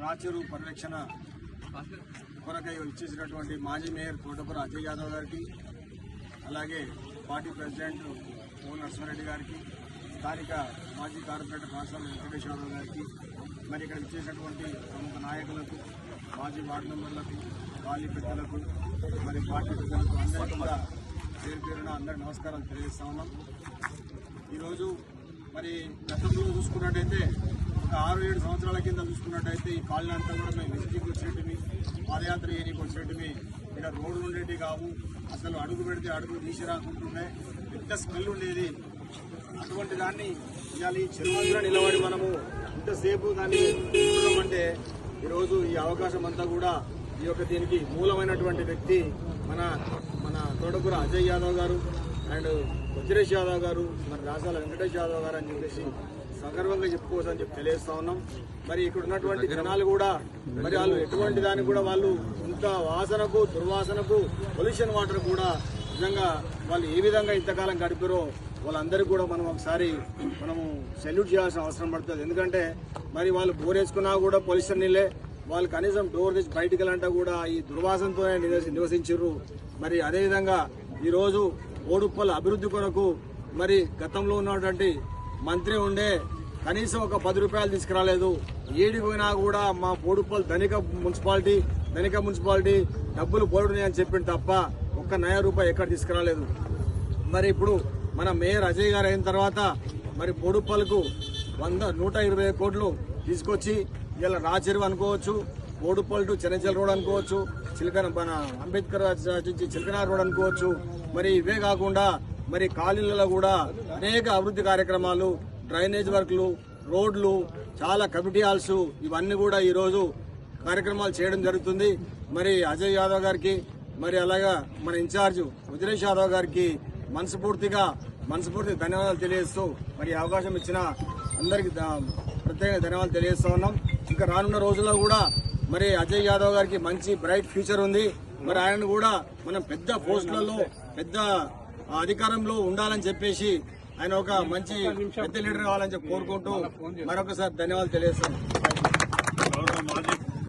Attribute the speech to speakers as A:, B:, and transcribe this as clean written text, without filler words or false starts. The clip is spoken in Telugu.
A: రాచెరు పరిరక్షణ కొరకై ఇచ్చేసినటువంటి మాజీ మేయర్ తోటకూర అజయ్ యాదవ్ గారికి, అలాగే పార్టీ ప్రెసిడెంట్ ఓ నరసింహారెడ్డి గారికి, స్థానిక మాజీ కార్పొరేటర్ రాష్ట్రాల వెంకటేష్ యాదవ్ గారికి, మరి ఇక్కడ ఇచ్చేసినటువంటి ప్రముఖ నాయకులకు, మాజీ వార్డు మెంబర్లకు, ఖాళీ పెద్దలకు, మరి పార్టీ పెద్దలకు అందరికీ కూడా పేరు పేరున అందరి నమస్కారాలు తెలియజేస్తా ఉన్నాం. ఈరోజు మరి గతంలో చూసుకున్నట్టయితే ఒక 6-7 సంవత్సరాల కింద చూసుకున్నట్టయితే ఈ కాలనీ అంతా కూడా మేము విజిటింగ్కి వచ్చినట్టువి, పాదయాత్ర ఏరికి వచ్చినట్టువి, ఇక్కడ రోడ్లు ఉండేవి కావు, అసలు అడుగు పెడితే అడుగు తీసి రాకుంటుండే, పెద్ద స్మెల్ ఉండేది. అటువంటి దాన్ని ఇవాళ ఈ చెరువులో నిలబడి మనము ఇంతసేపు దాన్ని చూడమంటే ఈరోజు ఈ అవకాశం అంతా కూడా ఈ యొక్క దీనికి మూలమైనటువంటి వ్యక్తి మన తోటకూర అజయ్ యాదవ్ గారు అండ్ వజ్రేష్ యాదవ్ గారు, మరి రాసాల వెంకటేష్ యాదవ్ గారు అని చెప్పేసి సగర్వంగా చెప్పుకోవచ్చు అని చెప్పి తెలియజేస్తా ఉన్నాం. మరి ఇక్కడ ఉన్నటువంటి జనాలు కూడా మరి వాళ్ళు ఎటువంటి దానికి కూడా వాళ్ళు ఇంత వాసనకు, దుర్వాసనకు, పొల్యూషన్ వాటర్ కూడా నిజంగా వాళ్ళు ఏ విధంగా ఇంతకాలం గడిపారో వాళ్ళందరికీ కూడా మనం ఒకసారి సెల్యూట్ చేయాల్సిన అవసరం పడుతుంది. ఎందుకంటే మరి వాళ్ళు బోర్ వేసుకున్నా కూడా పొల్యూషన్ నీళ్ళే, వాళ్ళు కనీసం డోర్ తెచ్చి బయటికి వెళ్ళంటే కూడా ఈ దుర్వాసనతోనే నివసించారు. మరి అదేవిధంగా ఈరోజు బోడుప్పల్ అభివృద్ధి కొరకు మరి గతంలో ఉన్నటువంటి మంత్రి ఉండే కనీసం ఒక 10 రూపాయలు తీసుకురాలేదు. ఏడికి పోయినా కూడా మా బోడుప్పల్ ధనిక మున్సిపాలిటీ డబ్బులు బోర్డుని అని చెప్పింది తప్ప ఒక్క ₹1 ఎక్కడ తీసుకురాలేదు. మరి ఇప్పుడు మన మేయర్ అజయ్ గారు అయిన తర్వాత మరి బోడుప్పల్కు 120 కోట్లు తీసుకొచ్చి ఇలా రాచెరువు అనుకోవచ్చు, బోడుప్పల్ టు చెన్నచల్ రోడ్ అనుకోవచ్చు, మన అంబేద్కర్ నుంచి చిలకనార్ రోడ్ అనుకోవచ్చు. మరి ఇవే కాకుండా మరి కాలనీలలో కూడా అనేక అభివృద్ధి కార్యక్రమాలు, డ్రైనేజ్ వర్క్లు, రోడ్లు, చాలా కమిటీ హాల్స్ ఇవన్నీ కూడా ఈరోజు కార్యక్రమాలు చేయడం జరుగుతుంది. మరి అజయ్ యాదవ్ గారికి, మరి అలాగా మన ఇన్ఛార్జ్ వజ్రేష్ యాదవ్ గారికి మనస్ఫూర్తి ధన్యవాదాలు తెలియజేస్తూ మరి అవకాశం ఇచ్చిన అందరికీ ప్రత్యేక ధన్యవాదాలు తెలియజేస్తూ ఉన్నాం. ఇంకా రానున్న రోజుల్లో కూడా మరి అజయ్ యాదవ్ గారికి మంచి బ్రైట్ ఫ్యూచర్ ఉంది. మరి ఆయన కూడా మనం పెద్ద పోస్టులలో, పెద్ద అధికారంలో ఉండాలని చెప్పేసి ఆయన ఒక మంచి పెద్ద లీడర్ కావాలని చెప్పి కోరుకుంటూ మరొకసారి ధన్యవాదాలు తెలియజేస్తాను.